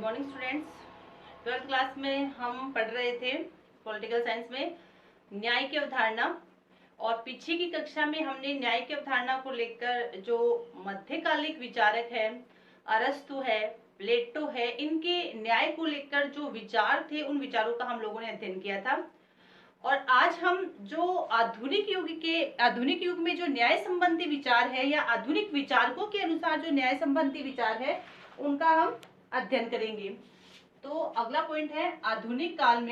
Morning students. 12th class में हम पढ़ रहे थे पॉलिटिकल साइंस में न्याय की अवधारणा, और पीछे की कक्षा में हमने न्याय की अवधारणा को लेकर जो मध्यकालिक विचारक है, अरस्तु है, प्लेटो है, इनके न्याय को लेकर जो विचार थे उन विचारों का हम लोगों ने अध्ययन किया था। और आज हम जो आधुनिक युग में जो न्याय संबंधी विचार है या आधुनिक विचारकों के अनुसार जो न्याय संबंधी विचार है उनका हम अध्ययन करेंगे। तो अगला पॉइंट है आधुनिक काल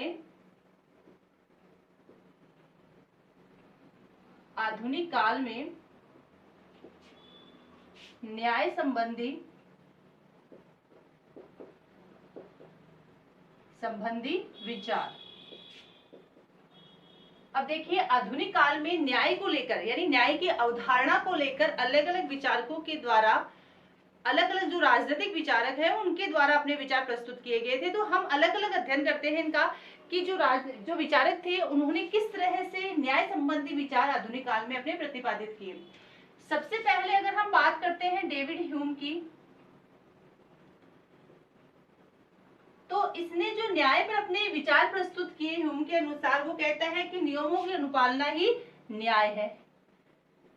में न्याय संबंधी विचार। अब देखिए, आधुनिक काल में न्याय को लेकर यानी न्याय की अवधारणा को लेकर अलग अलग विचारकों के द्वारा, अलग अलग जो राजनीतिक विचारक हैं उनके द्वारा अपने विचार प्रस्तुत किए गए थे। तो हम अलग अलग अध्ययन करते हैं इनका कि जो विचारक थे उन्होंने किस तरह से न्याय संबंधी विचार आधुनिक काल में अपने प्रतिपादित किए। सबसे पहले अगर हम बात करते हैं डेविड ह्यूम की, तो इसने जो न्याय पर अपने विचार प्रस्तुत किए ह्यूम के अनुसार, वो कहता है कि नियमों की अनुपालना ही न्याय है।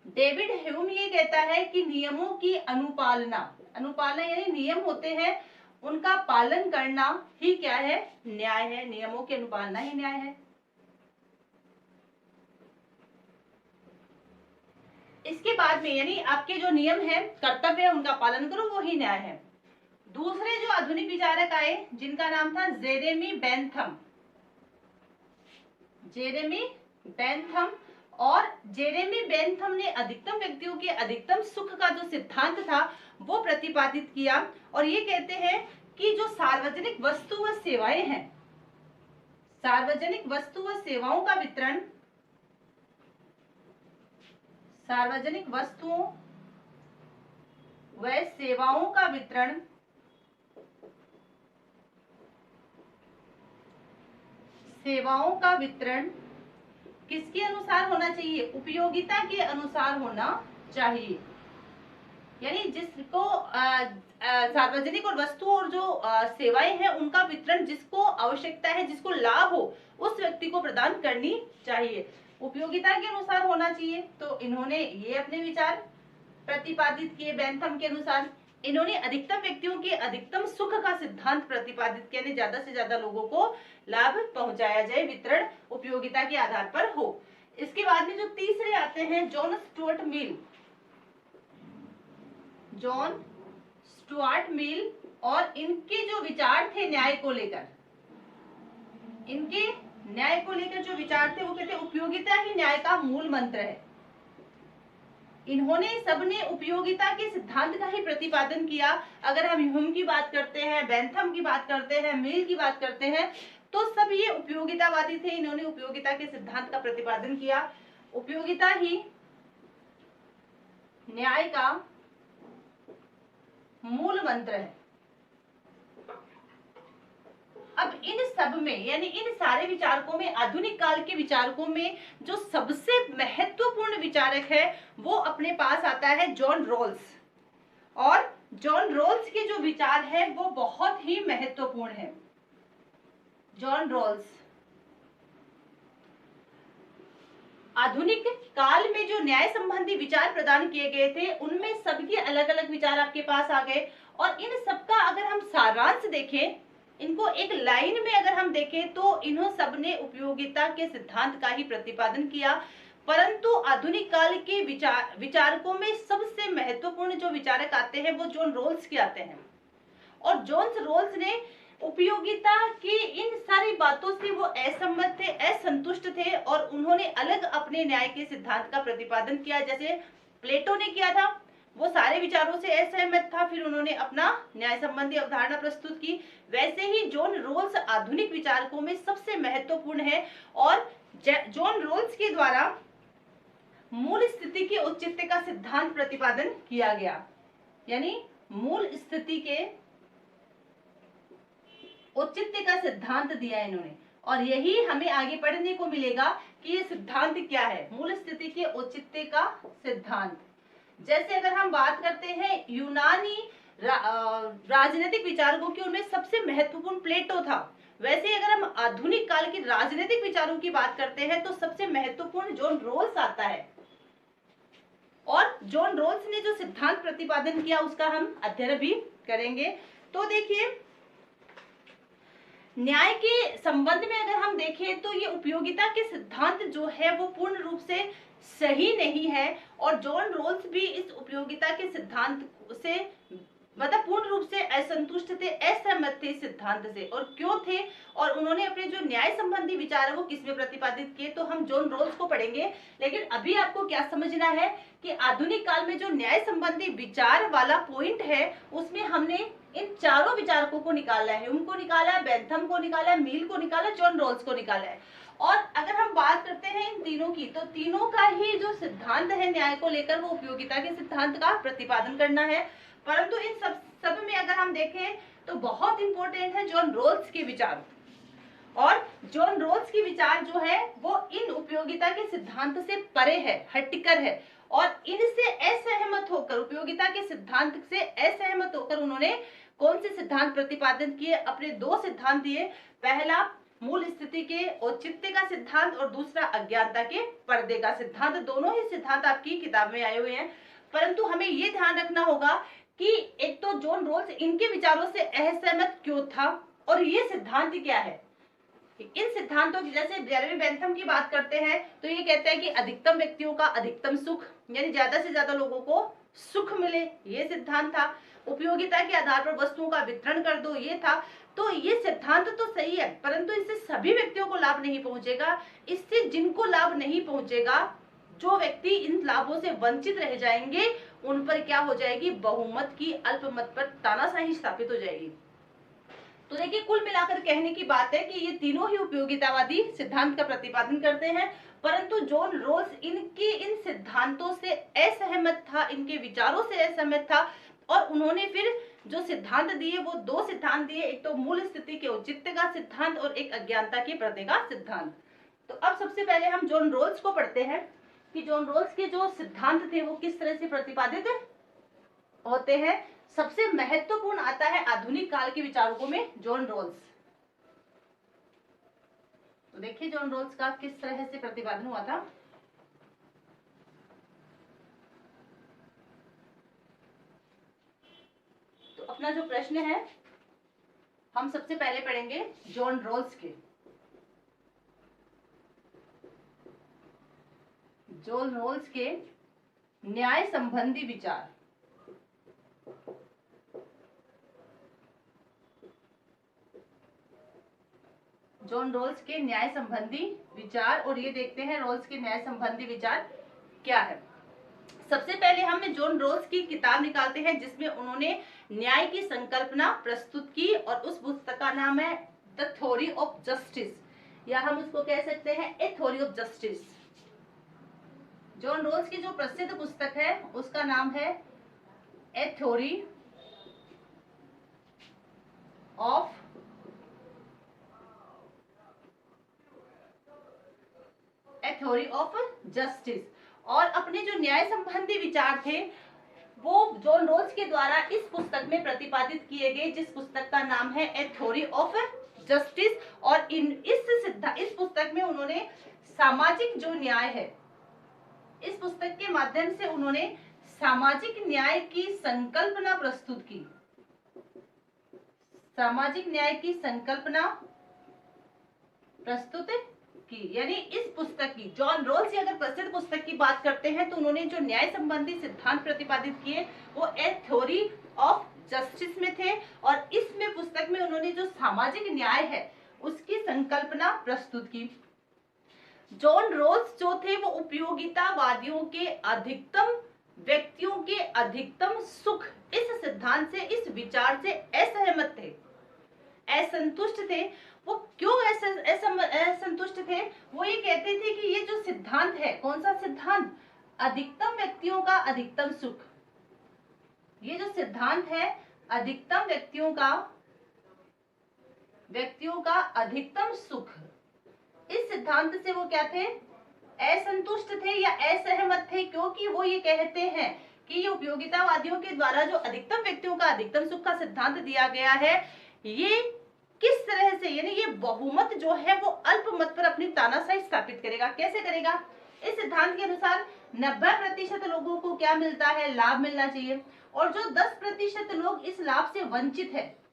डेविड ह्यूम ये कहता है कि नियमों की अनुपालना यानी नियम होते हैं उनका पालन करना ही क्या है? न्याय है। नियमों की अनुपालना ही न्याय है। इसके बाद में यानी आपके जो नियम है, कर्तव्य है, उनका पालन करो, वो ही न्याय है। दूसरे जो आधुनिक विचारक आए जिनका नाम था जेरेमी बेंथम, और जेरेमी बेंथम ने अधिकतम व्यक्तियों के अधिकतम सुख का जो सिद्धांत था वो प्रतिपादित किया। और ये कहते हैं कि जो सार्वजनिक वस्तु व सेवाएं हैं, सार्वजनिक वस्तु व सेवाओं का वितरण, सार्वजनिक वस्तुओं व सेवाओं का वितरण किसके अनुसार होना चाहिए? उपयोगिता के अनुसार होना चाहिए। यानी जिसको सार्वजनिक और वस्तु और जो सेवाएं हैं उनका वितरण जिसको आवश्यकता है, जिसको लाभ हो, उस व्यक्ति को प्रदान करनी चाहिए। उपयोगिता के अनुसार होना चाहिए। तो इन्होंने ये अपने विचार प्रतिपादित किए। बेंथम के अनुसार इन्होंने अधिकतम व्यक्तियों के अधिकतम सुख का सिद्धांत प्रतिपादित किया, यानी ज्यादा से ज्यादा लोगों को लाभ पहुंचाया जाए, वितरण उपयोगिता के आधार पर हो। इसके बाद में जो तीसरे आते हैं जॉन स्टुअर्ट मिल, और इनके जो विचार थे न्याय को लेकर, जो विचार थे वो कहते हैं उपयोगिता ही न्याय का मूल मंत्र है। इन्होंने सबने उपयोगिता के सिद्धांत का ही प्रतिपादन किया। अगर हम ह्यूम की बात करते हैं, बेंथम की बात करते हैं, मिल की बात करते हैं, तो सब ये उपयोगितावादी थे। इन्होंने उपयोगिता के सिद्धांत का प्रतिपादन किया। उपयोगिता ही न्याय का मूल मंत्र है। अब इन सब में यानी इन सारे विचारकों में, आधुनिक काल के विचारकों में जो सबसे महत्वपूर्ण विचारक है वो अपने पास आता है जॉन रॉल्स। और जॉन रॉल्स के जो विचार है वो बहुत ही महत्वपूर्ण है। जॉन रॉल्स आधुनिक काल में जो न्याय संबंधी विचार प्रदान किए गए थे उनमें सबके अलग अलग विचार आपके पास आ गए। और इन सबका अगर हम सारांश देखें, इनको एक लाइन में अगर हम देखें, तो इन्हों सबने उपयोगिता के सिद्धांत का ही प्रतिपादन किया। परंतु आधुनिक काल के विचारकों में सबसे महत्वपूर्ण जो विचारक आते हैं वो जॉन रॉल्स के आते हैं। और जॉन रॉल्स ने उपयोगिता की इन सारी बातों से वो असहमत थे, असंतुष्ट थे, और उन्होंने अलग अपने न्याय के सिद्धांत का प्रतिपादन किया। जैसे प्लेटो ने किया था, वो सारे विचारों से असहमत था, फिर उन्होंने अपना न्याय संबंधी अवधारणा प्रस्तुत की। वैसे ही जॉन रॉल्स आधुनिक विचारकों में सबसे महत्वपूर्ण है। और जॉन रॉल्स के द्वारा मूल स्थिति के औचित्य का सिद्धांत प्रतिपादन किया गया, यानी मूल स्थिति के औचित्य का सिद्धांत दिया इन्होंने। और यही हमें आगे पढ़ने को मिलेगा कि ये सिद्धांत क्या है, मूल स्थिति के औचित्य का सिद्धांत। जैसे अगर हम बात करते हैं यूनानी राजनीतिक विचारकों की उनमें सबसे महत्वपूर्ण प्लेटो था। वैसे अगर हम आधुनिक काल की राजनीतिक विचारों की बात करते हैं तो सबसे महत्वपूर्ण जॉन रोल्स आता है। और जॉन रोल्स ने जो सिद्धांत प्रतिपादन किया उसका हम अध्ययन भी करेंगे। तो देखिए, न्याय के संबंध में अगर हम देखें तो ये उपयोगिता के सिद्धांत जो है वो पूर्ण रूप से सही नहीं है, और जॉन रोल्स भी इस उपयोगिता के सिद्धांत से मतलब पूर्ण रूप से असंतुष्ट थे, असहमत थे इस सिद्धांत से। और क्यों थे, और उन्होंने अपने जो न्याय संबंधी विचार है वो किसमें प्रतिपादित किए, तो हम जॉन रोल्स को पढ़ेंगे। लेकिन अभी आपको क्या समझना है कि आधुनिक काल में जो न्याय संबंधी विचार वाला पॉइंट है उसमें हमने इन चारों विचारकों को निकाला है। उनको निकाला है, बेंथम को निकाला है, मील को निकाला है, जॉन रोल्स को निकाला है। और अगर हम बात करते हैं इन तीनों की, तो तीनों का ही जो सिद्धांत है न्याय को लेकर वो उपयोगिता के सिद्धांत का प्रतिपादन करना है। परंतु इन सब में अगर हम देखें तो बहुत इंपॉर्टेंट है जॉन रोल्स के विचार। और जॉन रोल्स की विचार जो है वो इन उपयोगिता के सिद्धांत से परे है, हटकर है, और इनसे असहमत होकर, उपयोगिता के सिद्धांत से असहमत होकर उन्होंने कौन से सिद्धांत प्रतिपादन किए, अपने दो सिद्धांत दिए। पहला मूल स्थिति के औचित्य का सिद्धांत और दूसरा अज्ञानता के पर्दे का सिद्धांत। दोनों ही सिद्धांत आपकी किताब में आए हुए हैं। परंतु हमें ये ध्यान रखना होगा कि एक तो जॉन रोल्स इनके विचारों से असहमत क्यों था और ये सिद्धांत क्या है। इन सिद्धांतों की, जैसे जेरेमी बेंथम की बात करते हैं तो ये कहते हैं कि अधिकतम व्यक्तियों का अधिकतम सुख, यानी ज्यादा से ज्यादा लोगों को सुख मिले, ये सिद्धांत था। उपयोगिता के आधार पर वस्तुओं का वितरण कर दो, ये था। तो ये सिद्धांत तो सही है, परंतु इससे सभी व्यक्तियों को लाभ नहीं पहुंचेगा। इससे जिनको लाभ नहीं पहुंचेगा, जो व्यक्ति इन लाभों से वंचित रह जाएंगे, उन पर क्या हो जाएगी, बहुमत की अल्पमत पर तानाशाही स्थापित हो जाएगी। तो देखिए, कुल मिलाकर कहने की बात है कि ये तीनों ही उपयोगितावादी सिद्धांत का प्रतिपादन करते हैं, परंतु जॉन रोल्स इनके इन सिद्धांतों से असहमत था, इनके विचारों से असहमत था। और उन्होंने फिर जो सिद्धांत दिए वो दो सिद्धांत दिए, एक तो मूल स्थिति के औचित्य का सिद्धांत और एक अज्ञानता के पर्दे का सिद्धांत। तो अब सबसे पहले हम जॉन रोल्स को पढ़ते हैं कि जॉन रोल्स के जो सिद्धांत थे वो किस तरह से प्रतिपादित होते हैं। सबसे महत्वपूर्ण आता है आधुनिक काल के विचारकों में जॉन रोल्स। तो देखिए जॉन रोल्स का किस तरह से प्रतिपादन हुआ था। तो अपना जो प्रश्न है हम सबसे पहले पढ़ेंगे जॉन रोल्स के। जॉन रोल्स के न्याय संबंधी विचार। जॉन रोल्स के न्याय संबंधी विचार, और ये देखते हैं रोल्स के न्याय संबंधी विचार क्या है। सबसे पहले हम जॉन रोल्स की किताब निकालते हैं जिसमें उन्होंने न्याय की संकल्पना प्रस्तुत की, और उस पुस्तक का नाम है द थ्योरी ऑफ जस्टिस, या हम उसको कह सकते हैं a theory of justice. John Rawls की जो प्रसिद्ध पुस्तक है उसका नाम है a theory of theory of justice. और अपने जो न्याय संबंधी विचार थे वो जॉन रोल्स के द्वारा इस पुस्तक में प्रतिपादित किए गए, जिस पुस्तक का नाम है ए थ्योरी ऑफ जस्टिस। और इस पुस्तक में उन्होंने सामाजिक जो न्याय है, इस पुस्तक के माध्यम से उन्होंने सामाजिक न्याय की संकल्पना प्रस्तुत की। सामाजिक न्याय की संकल्पना प्रस्तुत की, यानी इस पुस्तक की, जॉन रोल्स की अगर प्रसिद्ध पुस्तक की बात करते हैं तो उन्होंने जो न्याय संबंधी सिद्धांत प्रतिपादित किए वो ए थ्योरी ऑफ जस्टिस में थे। और इसमें पुस्तक में उन्होंने जो सामाजिक न्याय है उसकी संकल्पना प्रस्तुत की। जॉन रोल्स जो थे वो उपयोगितावादियों के अधिकतम व्यक्तियों के अधिकतम सुख, इस सिद्धांत से, इस विचार से असहमत थे, असंतुष्ट थे। वो क्यों असंतुष्ट थे, वो ये कहते थे कि ये जो सिद्धांत है, कौन सा सिद्धांत, अधिकतम व्यक्तियों का अधिकतम सुख, ये जो सिद्धांत है अधिकतम व्यक्तियों का अधिकतम सुख, इस सिद्धांत से वो क्या थे, असंतुष्ट थे या असहमत थे, क्योंकि वो ये कहते हैं कि ये उपयोगितावादियों के द्वारा जो अधिकतम व्यक्तियों का अधिकतम सुख का सिद्धांत दिया गया है, ये किस तरह से, यानी ये बहुमत जो है वो अल्पमत पर अपनी तानाशाही स्थापित करेगा। कैसे करेगा? इस सिद्धांत के अनुसार 90% लोगों को क्या मिलता है? लाभ मिलना चाहिए, और जो 10% लोग इस लाभ से वंचित है,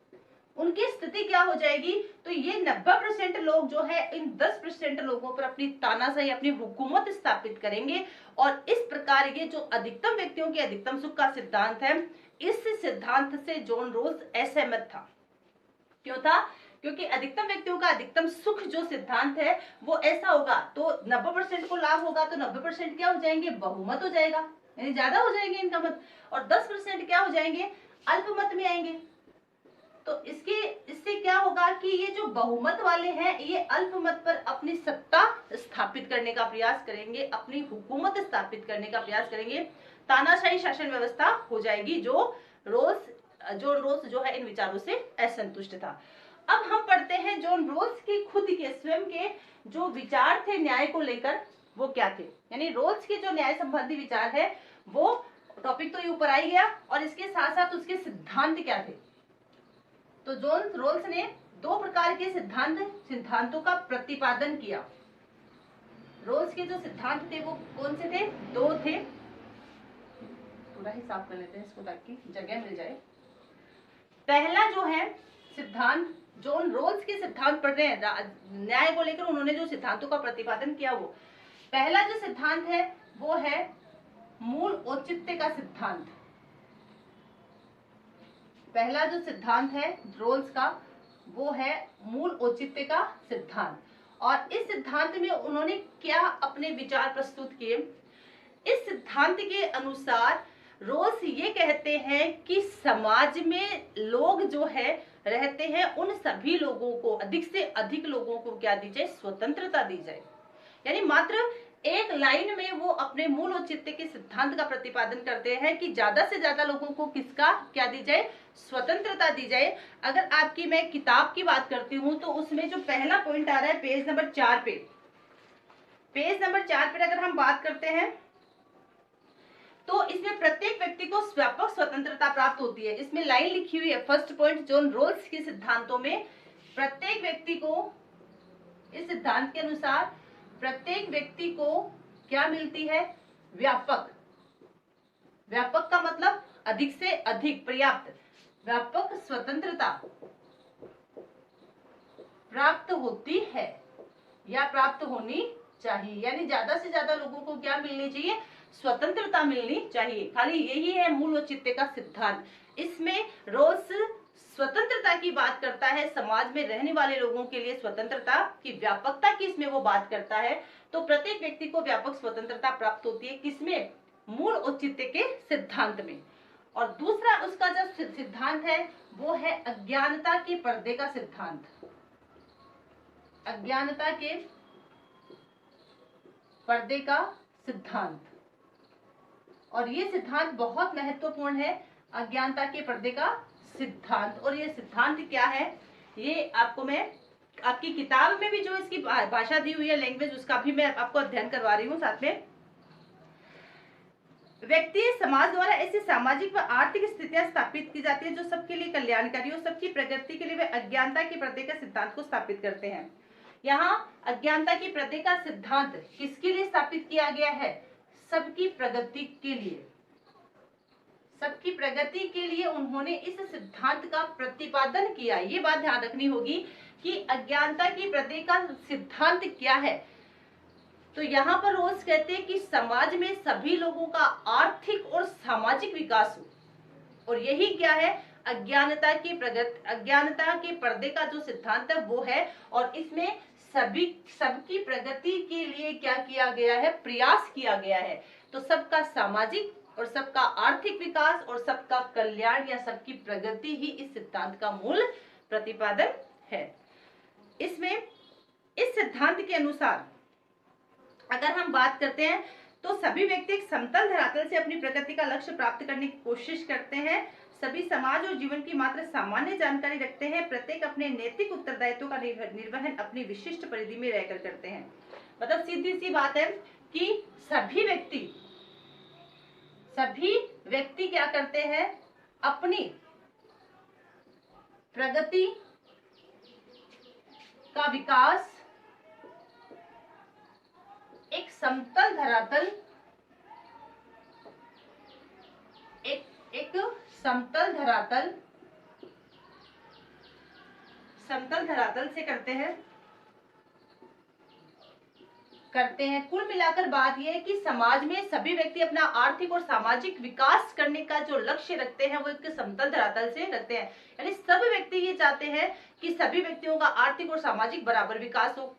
उनकी स्थिति क्या हो जाएगी? तो ये 90% लोग जो है इन 10% लोगों पर अपनी तानाशाही, अपनी हुकूमत स्थापित करेंगे। और इस प्रकार ये जो अधिकतम व्यक्तियों के अधिकतम सुख का सिद्धांत है, इस सिद्धांत से जॉन रोल्स असहमत था। क्यों था? क्योंकि अधिकतम व्यक्तियों का अधिकतम सुख जो सिद्धांत है वो ऐसा होगा, तो 90% को लाभ होगा, तो 90% क्या हो जाएंगे? बहुमत हो जाएगा, यानी ज्यादा हो जाएंगे इनका मत, और 10% क्या हो जाएंगे? अल्पमत में आएंगे। तो इससे क्या होगा कि ये जो बहुमत वाले हैं ये अल्पमत पर अपनी सत्ता स्थापित करने का प्रयास करेंगे, अपनी हुकूमत स्थापित करने का प्रयास करेंगे, तानाशाही शासन व्यवस्था हो जाएगी। जॉन रोल्स जो है इन विचारों से असंतुष्ट था। अब हम पढ़ते हैं जॉन रोल्स के खुद के स्वयं के जो विचार थे न्याय को लेकर, वो क्या थे। यानी रोल्स के जो न्याय संबंधी विचार है, वो टॉपिक तो ये ऊपर आ ही गया, और इसके साथ साथ उसके सिद्धांत क्या थे। तो जॉन रोल्स ने दो प्रकार के सिद्धांतों का प्रतिपादन किया। रोल्स के जो सिद्धांत थे वो कौन से थे? दो थे। पूरा ही साफ कर लेते हैं इसको ताकि जगह मिल जाए। पहला जो है सिद्धांत, जॉन रोल्स के सिद्धांत पढ़ रहे हैं न्याय को लेकर, उन्होंने जो सिद्धांतों का प्रतिपादन किया, वो पहला जो सिद्धांत है वो है मूल औचित्य का सिद्धांत। पहला जो सिद्धांत है रोल्स का वो है मूल औचित्य का सिद्धांत। और इस सिद्धांत में उन्होंने क्या अपने विचार प्रस्तुत किए? इस सिद्धांत के अनुसार रोल्स ये कहते हैं कि समाज में लोग जो है रहते हैं, उन सभी लोगों को, अधिक से अधिक लोगों को क्या दी जाए? स्वतंत्रता दी जाए। यानी मात्र एक लाइन में वो अपने मूल औचित्य के सिद्धांत का प्रतिपादन करते हैं कि ज्यादा से ज्यादा लोगों को किसका क्या दी जाए? स्वतंत्रता दी जाए। अगर आपकी मैं किताब की बात करती हूँ तो उसमें जो पहला पॉइंट आ रहा है पेज नंबर 4 पे, पेज नंबर 4 पे अगर हम बात करते हैं तो इसमें प्रत्येक व्यक्ति को व्यापक स्वतंत्रता प्राप्त होती है। इसमें लाइन लिखी हुई है, फर्स्ट पॉइंट जॉन रोल्स के सिद्धांतों में प्रत्येक व्यक्ति को, इस सिद्धांत के अनुसार प्रत्येक व्यक्ति को क्या मिलती है? व्यापक। व्यापक का मतलब अधिक से अधिक, पर्याप्त, व्यापक स्वतंत्रता प्राप्त होती है या प्राप्त होनी चाहिए। यानी ज्यादा से ज्यादा लोगों को क्या मिलनी चाहिए? स्वतंत्रता मिलनी चाहिए। खाली यही है मूल औचित्य का सिद्धांत। इसमें रोल्स स्वतंत्रता की बात करता है, समाज में रहने वाले लोगों के लिए स्वतंत्रता की व्यापकता की इसमें वो बात करता है। तो प्रत्येक व्यक्ति को व्यापक स्वतंत्रता प्राप्त होती है, किसमें? मूल औचित्य के सिद्धांत में। और दूसरा उसका जो सिद्धांत है वो है अज्ञानता के पर्दे का सिद्धांत। अज्ञानता के पर्दे का सिद्धांत, और ये सिद्धांत बहुत महत्वपूर्ण है, अज्ञानता के पर्दे का सिद्धांत। और ये सिद्धांत क्या है, ये आपको मैं आपकी किताब में भी जो इसकी भाषा दी हुई है, लैंग्वेज, उसका भी मैं आपको अध्ययन करवा रही हूँ साथ में। व्यक्ति समाज द्वारा ऐसी सामाजिक व आर्थिक स्थितियां स्थापित की जाती है जो सबके लिए कल्याणकारी और सबकी प्रगति के लिए वे अज्ञानता के पर्दे के सिद्धांत को स्थापित करते हैं। यहाँ अज्ञानता के पर्दे का सिद्धांत किसके लिए स्थापित किया गया है? सबकी प्रगति के लिए। सबकी प्रगति के लिए उन्होंने इस सिद्धांत का प्रतिपादन किया। ये बात ध्यान रखनी होगी कि अज्ञानता के पर्दे का सिद्धांत क्या है। तो यहाँ पर रोल्स कहते हैं कि समाज में सभी लोगों का आर्थिक और सामाजिक विकास हो, और यही क्या है? अज्ञानता के पर्दे का जो सिद्धांत है वो है। और इसमें सबकी प्रगति के लिए क्या किया गया है? प्रयास किया गया है। तो सबका सामाजिक और सबका आर्थिक विकास और सबका कल्याण या सबकी प्रगति ही इस सिद्धांत का मूल प्रतिपादन है। इसमें इस सिद्धांत के अनुसार अगर हम बात करते हैं तो सभी व्यक्ति एक समतल धरातल से अपनी प्रगति का लक्ष्य प्राप्त करने की कोशिश करते हैं। सभी समाज और जीवन की मात्र सामान्य जानकारी रखते हैं। प्रत्येक अपने नैतिक उत्तरदायित्व का निर्वहन अपनी विशिष्ट परिधि में रहकर करते हैं। मतलब सीधी सी बात है कि सभी व्यक्ति क्या करते हैं, अपनी प्रगति का विकास एक समतल धरातल एक समतल धरातल से करते हैं। कुल मिलाकर बात यह है कि समाज में सभी व्यक्ति अपना आर्थिक और सामाजिक विकास करने का जो लक्ष्य रखते हैं वो एक समतल धरातल से रखते हैं। यानी सब व्यक्ति ये चाहते हैं कि सभी व्यक्तियों का आर्थिक और सामाजिक बराबर विकास हो,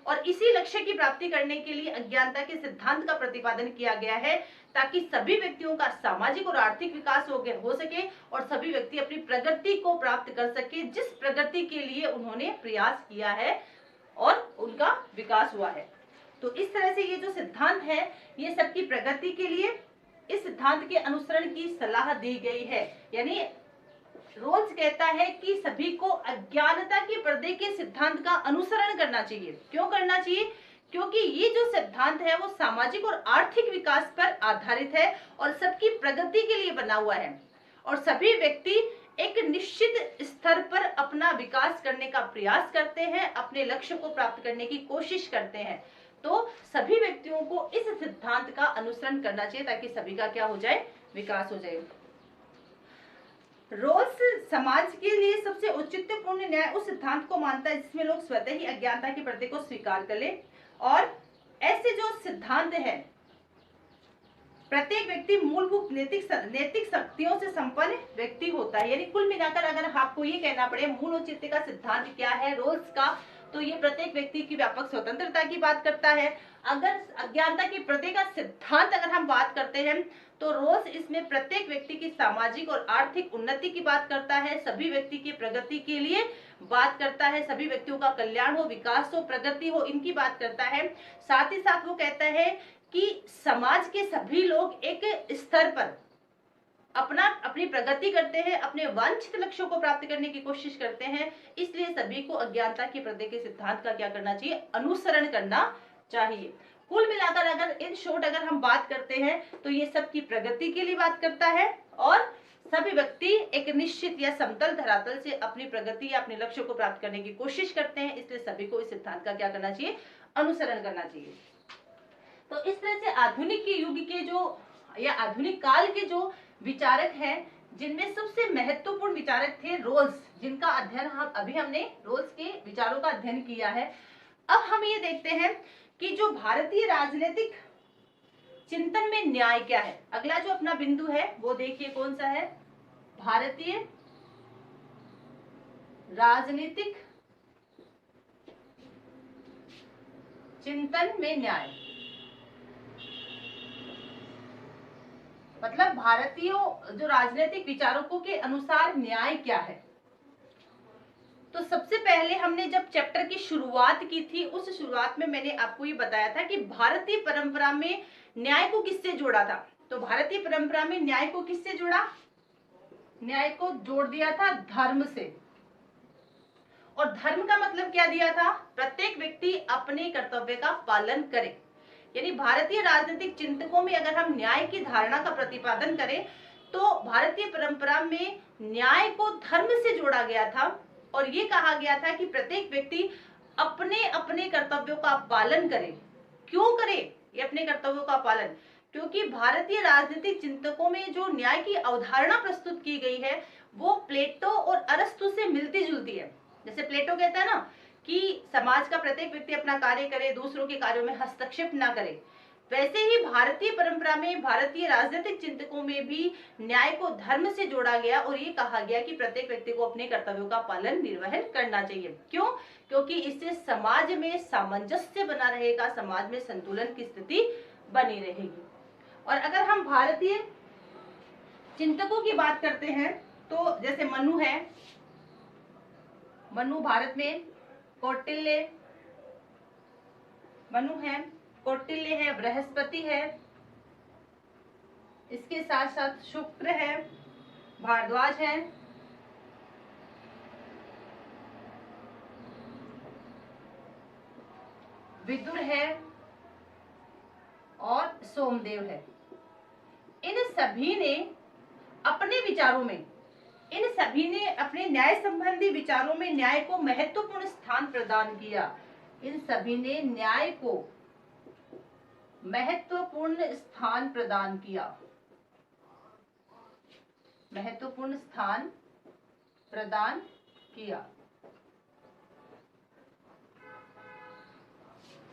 और इसी लक्ष्य की प्राप्ति करने के लिए अज्ञानता के सिद्धांत का प्रतिपादन किया गया है, ताकि सभी व्यक्तियों का सामाजिक और आर्थिक विकास हो सके और सभी व्यक्ति अपनी प्रगति को प्राप्त कर सके, जिस प्रगति के लिए उन्होंने प्रयास किया है और उनका विकास हुआ है। तो इस तरह से ये जो सिद्धांत है ये सबकी प्रगति के लिए इस सिद्धांत के अनुसरण की सलाह दी गई है। यानी रोल्स कहता है कि सभी को अज्ञानता के पर्दे के सिद्धांत का अनुसरण करना चाहिए। क्यों करना चाहिए? क्योंकि ये जो सिद्धांत है वो सामाजिक और आर्थिक विकास पर आधारित है और सबकी प्रगति के लिए बना हुआ है, और सभी व्यक्ति एक निश्चित स्तर पर अपना विकास करने का प्रयास करते हैं, अपने लक्ष्य को प्राप्त करने की कोशिश करते हैं। तो सभी व्यक्तियों को इस सिद्धांत का अनुसरण करना चाहिए ताकि सभी का क्या हो जाए, विकास हो जाए। रोल्स समाज के लिए सबसे औचित्यपूर्ण न्याय उस सिद्धांत को मानता है जिसमें लोग स्वतः ही अज्ञानता के पर्दे को स्वीकार कर ले, और ऐसे जो सिद्धांत है प्रत्येक व्यक्ति मूलभूत नैतिक शक्तियों से संपन्न व्यक्ति होता है। यानी कुल मिलाकर अगर आपको ये कहना पड़े मूल औचित्य का सिद्धांत क्या है रोल्स का, तो ये प्रत्येक व्यक्ति की व्यापक स्वतंत्रता की बात करता है। अगर अज्ञानता के पर्दे का सिद्धांत अगर हम बात करते हैं तो रोल्स इसमें प्रत्येक व्यक्ति की सामाजिक और आर्थिक उन्नति की बात करता है, सभी व्यक्ति की प्रगति के लिए बात करता है, सभी व्यक्तियों का कल्याण हो, विकास हो, प्रगति हो, इनकी बात करता है। साथ ही साथ वो कहता है कि समाज के सभी लोग एक स्तर पर अपनी प्रगति करते हैं, अपने वांछित लक्ष्यों को प्राप्त करने की कोशिश करते हैं, इसलिए सभी को अज्ञानता के पर्दे के सिद्धांत का क्या करना चाहिए, अनुसरण करना चाहिए। कुल मिलाकर अगर इन शॉर्ट अगर हम बात करते हैं तो ये सबकी प्रगति के लिए बात करता है और सभी व्यक्ति एक निश्चित या समतल धरातल से अपनी प्रगति या अपने लक्ष्य को प्राप्त करने की कोशिश करते हैं, इसलिए सभी को इस सिद्धांत का क्या करना चाहिए, अनुसरण करना चाहिए। तो इस तरह से आधुनिक युग के जो या आधुनिक काल के जो विचारक हैं, जिनमें सबसे महत्वपूर्ण विचारक थे रोल्स, जिनका अध्ययन हमने रोल्स के विचारों का अध्ययन किया है। अब हम ये देखते हैं कि जो भारतीय राजनीतिक चिंतन में न्याय क्या है। अगला जो अपना बिंदु है वो देखिए कौन सा है, भारतीय राजनीतिक चिंतन में न्याय, मतलब भारतीय जो राजनीतिक विचारकों के अनुसार न्याय क्या है। तो सबसे पहले हमने जब चैप्टर की शुरुआत की थी उस शुरुआत में मैंने आपको ये बताया था कि भारतीय परंपरा में न्याय को किससे जोड़ा था। तो भारतीय परंपरा में न्याय को किससे जोड़ा, न्याय को जोड़ दिया था धर्म से। और धर्म का मतलब क्या दिया था, प्रत्येक व्यक्ति अपने कर्तव्य का पालन करे। यानी भारतीय राजनीतिक चिंतकों में अगर हम न्याय की धारणा का प्रतिपादन करें तो भारतीय परंपरा में न्याय को धर्म से जोड़ा गया था और ये कहा गया था कि प्रत्येक व्यक्ति अपने अपने कर्तव्यों का पालन करे। क्यों करे ये अपने कर्तव्यों का पालन, क्योंकि भारतीय राजनीतिक चिंतकों में जो न्याय की अवधारणा प्रस्तुत की गई है वो प्लेटो और अरस्तु से मिलती जुलती है। जैसे प्लेटो कहता है ना कि समाज का प्रत्येक व्यक्ति अपना कार्य करे, दूसरों के कार्यों में हस्तक्षेप ना करे, वैसे ही भारतीय परंपरा में भारतीय राजनीतिक चिंतकों में भी न्याय को धर्म से जोड़ा गया और ये कहा गया कि प्रत्येक व्यक्ति को अपने कर्तव्यों का पालन निर्वहन करना चाहिए। क्यों? क्योंकि इससे समाज में सामंजस्य बना रहेगा, समाज में संतुलन की स्थिति बनी रहेगी। और अगर हम भारतीय चिंतकों की बात करते हैं तो जैसे मनु है, मनु भारत में, कौटिल्य मनु है, कौटिल्य है, बृहस्पति है, इसके साथ साथ शुक्र है, भारद्वाज है, विदुर है और सोमदेव है। इन सभी ने अपने विचारों में, इन सभी ने अपने न्याय संबंधी विचारों में न्याय को महत्वपूर्ण स्थान प्रदान किया। इन सभी ने न्याय को महत्वपूर्ण स्थान प्रदान किया, महत्वपूर्ण स्थान प्रदान किया।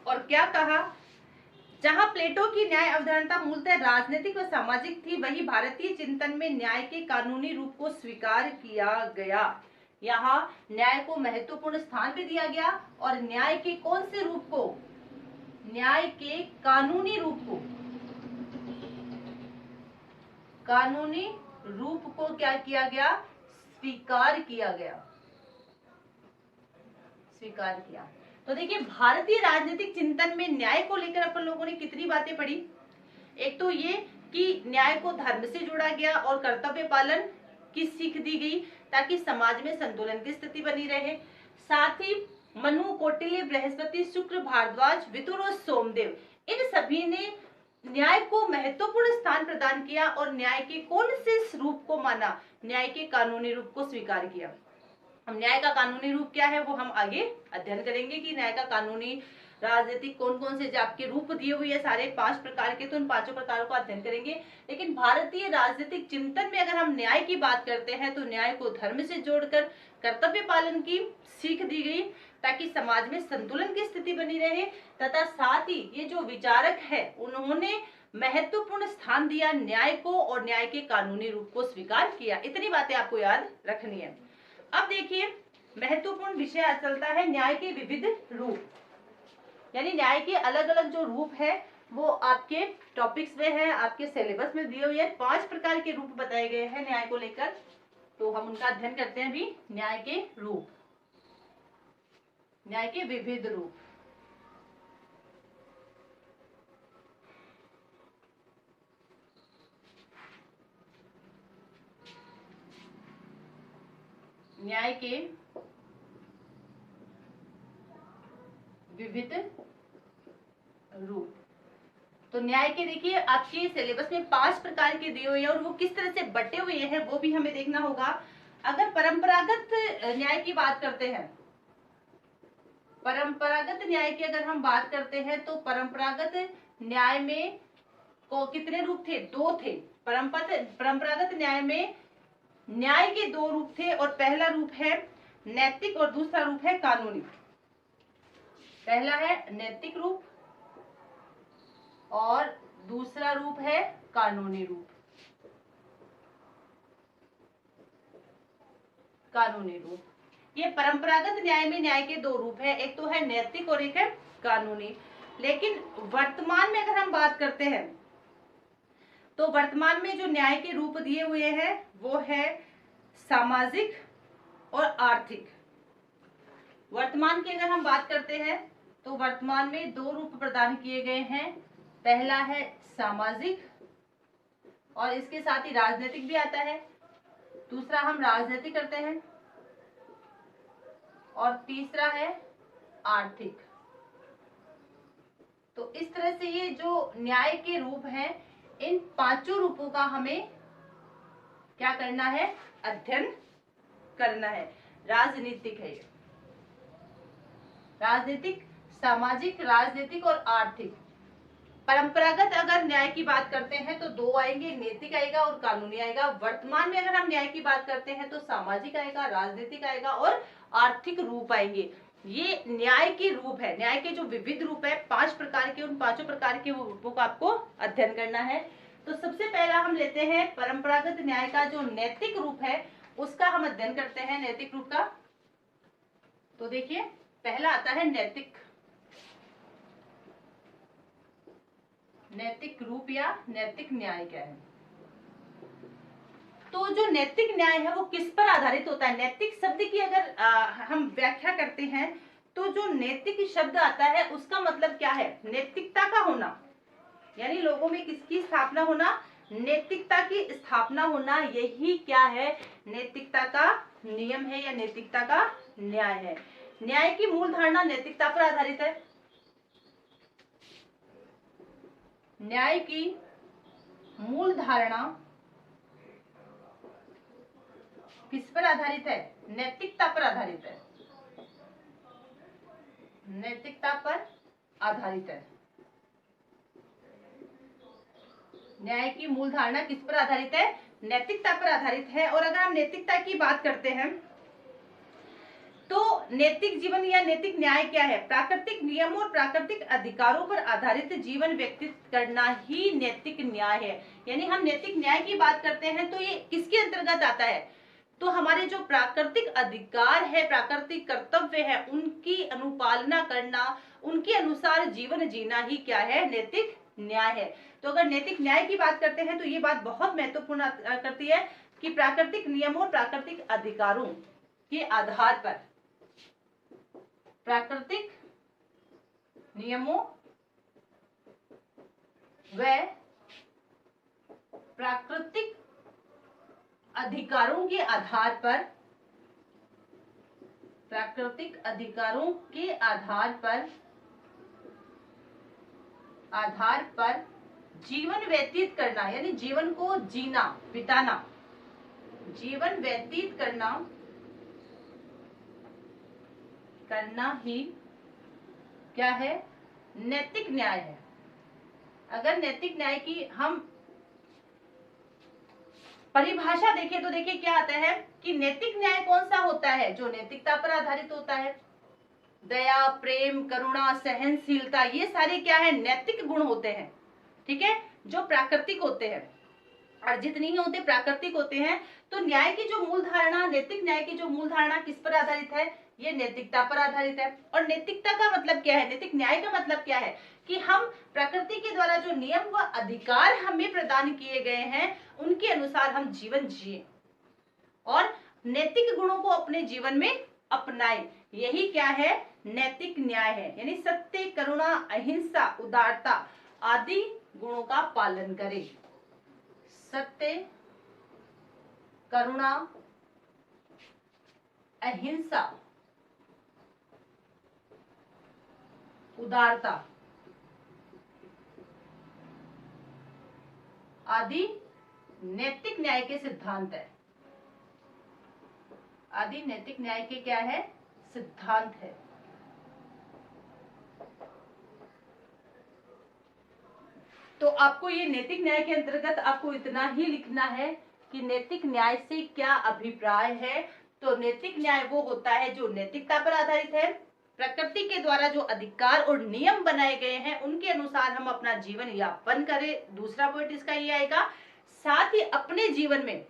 और क्या कहा, जहां प्लेटो की न्याय अवधारणा मूलतः राजनीतिक व सामाजिक थी, वही भारतीय चिंतन में न्याय के कानूनी रूप को स्वीकार किया गया। यहाँ न्याय को महत्वपूर्ण स्थान भी दिया गया और न्याय के कौन से रूप को, न्याय के कानूनी रूप को, कानूनी रूप को क्या किया गया, स्वीकार किया गया, स्वीकार किया। तो देखिए भारतीय राजनीतिक चिंतन में न्याय को लेकर अपन लोगों ने कितनी बातें पढ़ी। एक तो ये कि न्याय को धर्म से जोड़ा गया और कर्तव्य पालन की सीख दी गई ताकि समाज में संतुलन की स्थिति बनी रहे। साथ ही मनु, कौटिल्य, बृहस्पति, शुक्र, भारद्वाज, विदुर और सोमदेव, इन सभी ने न्याय को महत्वपूर्ण स्थान प्रदान किया और न्याय के कौन से रूप को माना, न्याय के कानूनी रूप को स्वीकार किया। अब न्याय का कानूनी रूप क्या है वो हम आगे अध्ययन करेंगे कि न्याय का कानूनी राजनीतिक कौन कौन से जो आपके रूप दिए हुए हैं सारे 5 प्रकार के, तो उन 5 प्रकारों को अध्ययन करेंगे। लेकिन भारतीय राजनीतिक चिंतन में अगर हम न्याय की बात करते हैं तो न्याय को धर्म से जोड़कर कर्तव्य पालन की सीख दी गई ताकि समाज में संतुलन की स्थिति बनी रहे, तथा साथ ही ये जो विचारक है उन्होंने महत्वपूर्ण स्थान दिया न्याय को और न्याय के कानूनी रूप को स्वीकार किया। इतनी बातें आपको याद रखनी है। अब देखिए महत्वपूर्ण विषय चलता है न्याय के विविध रूप, यानी न्याय के अलग अलग जो रूप है वो आपके टॉपिक्स में है, आपके सिलेबस में दिए हुए हैं। 5 प्रकार के रूप बताए गए हैं न्याय को लेकर, तो हम उनका अध्ययन करते हैं अभी। न्याय के रूप, न्याय के विविध रूप। न्याय के विविध रूप, तो न्याय के देखिए आपके सिलेबस में 5 प्रकार के दिए हुए हैं और वो किस तरह से बटे हुए हैं वो भी हमें देखना होगा। अगर परंपरागत न्याय की बात करते हैं, परंपरागत न्याय की अगर हम बात करते हैं तो परंपरागत न्याय में को कितने रूप थे, 2 थे। परंपरागत न्याय में न्याय के 2 रूप थे और पहला रूप है नैतिक और दूसरा रूप है कानूनी। पहला है नैतिक रूप और दूसरा रूप है कानूनी रूप। कानूनी रूप, ये परंपरागत न्याय में न्याय के 2 रूप है, एक तो है नैतिक और एक है कानूनी। लेकिन वर्तमान में अगर हम बात करते हैं तो वर्तमान में जो न्याय के रूप दिए हुए हैं वो है सामाजिक और आर्थिक। वर्तमान की अगर हम बात करते हैं तो वर्तमान में 2 रूप प्रदान किए गए हैं। पहला है सामाजिक और इसके साथ ही राजनीतिक भी आता है, दूसरा हम राजनीति करते हैं और तीसरा है आर्थिक। तो इस तरह से ये जो न्याय के रूप हैं इन 5 रूपों का हमें क्या करना है, अध्ययन करना है। राजनीतिक है, राजनीतिक, सामाजिक, राजनीतिक और आर्थिक। परंपरागत अगर न्याय की बात करते हैं तो 2 आएंगे, नैतिक आएगा और कानूनी आएगा। वर्तमान में अगर हम न्याय की बात करते हैं तो सामाजिक आएगा, राजनीतिक आएगा और आर्थिक रूप आएंगे। ये न्याय के रूप है, न्याय के जो विविध रूप है 5 प्रकार के, उन 5 प्रकार के रूपों का आपको अध्ययन करना है। तो सबसे पहला हम लेते हैं परंपरागत न्याय का जो नैतिक रूप है उसका हम अध्ययन करते हैं, नैतिक रूप का। तो देखिए पहला आता है नैतिक, नैतिक रूप या नैतिक न्याय क्या है। तो जो नैतिक न्याय है वो किस पर आधारित होता है। नैतिक शब्द की अगर हम व्याख्या करते हैं तो जो नैतिक शब्द आता है उसका मतलब क्या है, नैतिकता का होना, यानी लोगों में किसकी स्थापना होना, नैतिकता की स्थापना होना। यही क्या है, नैतिकता का नियम है या नैतिकता का न्याय है। न्याय की मूल धारणा नैतिकता पर आधारित है। न्याय की मूल धारणा किस पर आधारित है? नैतिकता पर आधारित है। नैतिकता पर आधारित है। न्याय की मूल धारणा किस पर आधारित है? नैतिकता पर आधारित है। और अगर हम नैतिकता की बात करते हैं तो नैतिक जीवन या नैतिक न्याय क्या है? प्राकृतिक नियमों और प्राकृतिक अधिकारों पर आधारित जीवन व्यतीत करना ही नैतिक न्याय है। यानी हम नैतिक न्याय की बात करते हैं तो ये किसके अंतर्गत आता है? तो हमारे जो प्राकृतिक अधिकार है, प्राकृतिक कर्तव्य है, उनकी अनुपालना करना, उनके अनुसार जीवन जीना ही क्या है? नैतिक न्याय है। तो अगर नैतिक न्याय की बात करते हैं तो ये बात बहुत महत्वपूर्ण करती है कि प्राकृतिक नियमों, प्राकृतिक अधिकारों के आधार पर, प्राकृतिक नियमों व प्राकृतिक अधिकारों के आधार पर, प्राकृतिक अधिकारों के आधार पर जीवन व्यतीत करना, यानी जीवन को जीना, बिताना, जीवन व्यतीत करना ही क्या है? नैतिक न्याय है। अगर नैतिक न्याय की हम परिभाषा देखें तो देखिए क्या आता है कि नैतिक न्याय कौन सा होता है? जो नैतिकता पर आधारित होता है। दया, प्रेम, करुणा, सहनशीलता, ये सारे क्या है? नैतिक गुण होते हैं। ठीक है, जो प्राकृतिक होते हैं, और जितनी ही होते प्राकृतिक होते हैं। तो न्याय की जो मूल धारणा, नैतिक न्याय की जो मूल धारणा किस पर आधारित है? ये नैतिकता पर आधारित है। और नैतिकता का मतलब क्या है? नैतिक न्याय का मतलब क्या है? कि हम प्रकृति के द्वारा जो नियम व अधिकार हमें प्रदान किए गए हैं, उनके अनुसार हम जीवन जिए और नैतिक गुणों को अपने जीवन में अपनाएं। यही क्या है? नैतिक न्याय है। यानी सत्य, करुणा, अहिंसा, उदारता आदि गुणों का पालन करें। सत्य, करुणा, अहिंसा, उदारता आदि नैतिक न्याय के सिद्धांत है। आदि नैतिक न्याय के क्या है? सिद्धांत है। तो आपको ये नैतिक न्याय के अंतर्गत आपको इतना ही लिखना है कि नैतिक न्याय से क्या अभिप्राय है। तो नैतिक न्याय वो होता है जो नैतिकता पर आधारित है, प्रकृति के द्वारा जो अधिकार और नियम बनाए गए हैं उनके अनुसार हम अपना जीवन यापन करें। दूसरा पॉइंट इसका ये आएगा, साथ ही अपने जीवन में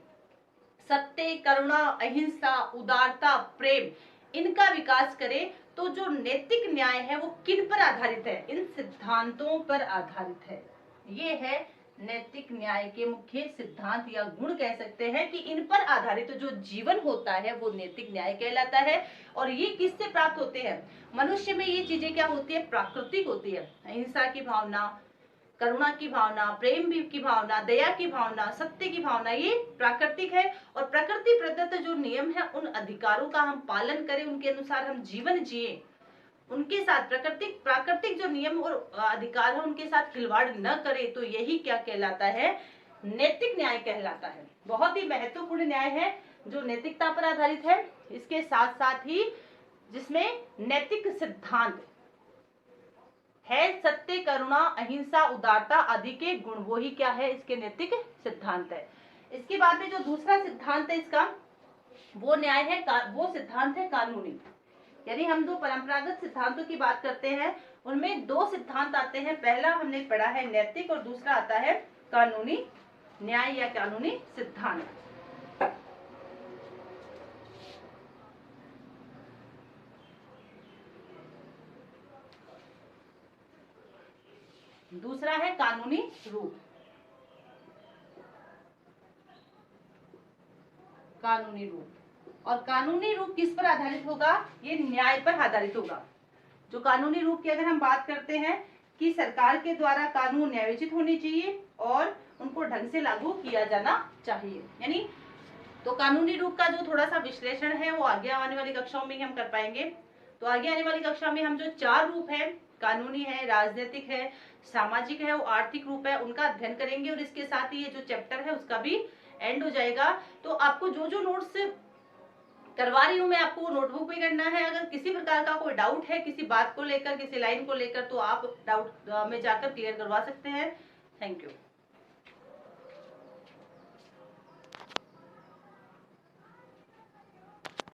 सत्य, करुणा, अहिंसा, उदारता, प्रेम, इनका विकास करें। तो जो नैतिक न्याय है वो किन पर आधारित है? इन सिद्धांतों पर आधारित है। ये है नैतिक न्याय के मुख्य सिद्धांत या गुण कह सकते हैं कि इन पर आधारित जो जीवन होता है वो नैतिक न्याय कहलाता है। और ये किससे प्राप्त होते हैं? मनुष्य में ये चीजें क्या होती है? प्राकृतिक होती है। अहिंसा की भावना, करुणा की भावना, प्रेम की भावना, दया की भावना, सत्य की भावना, ये प्राकृतिक है। और प्रकृति प्रदत्त जो नियम है उन अधिकारों का हम पालन करें, उनके अनुसार हम जीवन जिए, उनके साथ प्राकृतिक जो नियम और अधिकार है उनके साथ खिलवाड़ न करे। तो यही क्या कहलाता है? नैतिक न्याय कहलाता है। बहुत ही महत्वपूर्ण न्याय है जो नैतिकता पर आधारित है। इसके साथ साथ ही जिसमें नैतिक सिद्धांत है, सत्य, करुणा, अहिंसा, उदारता आदि के गुण, वो ही क्या है? इसके नैतिक सिद्धांत है। इसके बाद में जो दूसरा सिद्धांत है इसका, वो न्याय है, वो सिद्धांत है कानूनी। यानी हम जो परंपरागत सिद्धांतों की बात करते हैं उनमें दो सिद्धांत आते हैं। पहला हमने पढ़ा है नैतिक और दूसरा आता है कानूनी न्याय या कानूनी सिद्धांत। दूसरा है कानूनी रूप। कानूनी रूप, और कानूनी रूप किस पर आधारित होगा? ये न्याय पर आधारित होगा। जो कानूनी रूप की अगर हम बात करते हैं कि सरकार के द्वारा कानून न्यायोचित होने चाहिए और उनको ढंग से लागू किया जाना चाहिए। यानी तो कानूनी रूप का जो थोड़ा सा विश्लेषण है वो आगे आने वाली कक्षाओं में हम कर पाएंगे। तो आगे आने वाली कक्षा में हम जो 4 रूप है कानूनी है, राजनीतिक है, सामाजिक है, वो आर्थिक रूप है, उनका अध्ययन करेंगे और इसके साथ ही ये जो चैप्टर है उसका भी एंड हो जाएगा। तो आपको जो जो नोट्स करवा रही हूँ मैं, आपको वो नोटबुक में करना है। अगर किसी प्रकार का कोई डाउट है किसी बात को लेकर, किसी लाइन को लेकर, तो आप डाउट में जाकर क्लियर करवा सकते हैं। Thank you.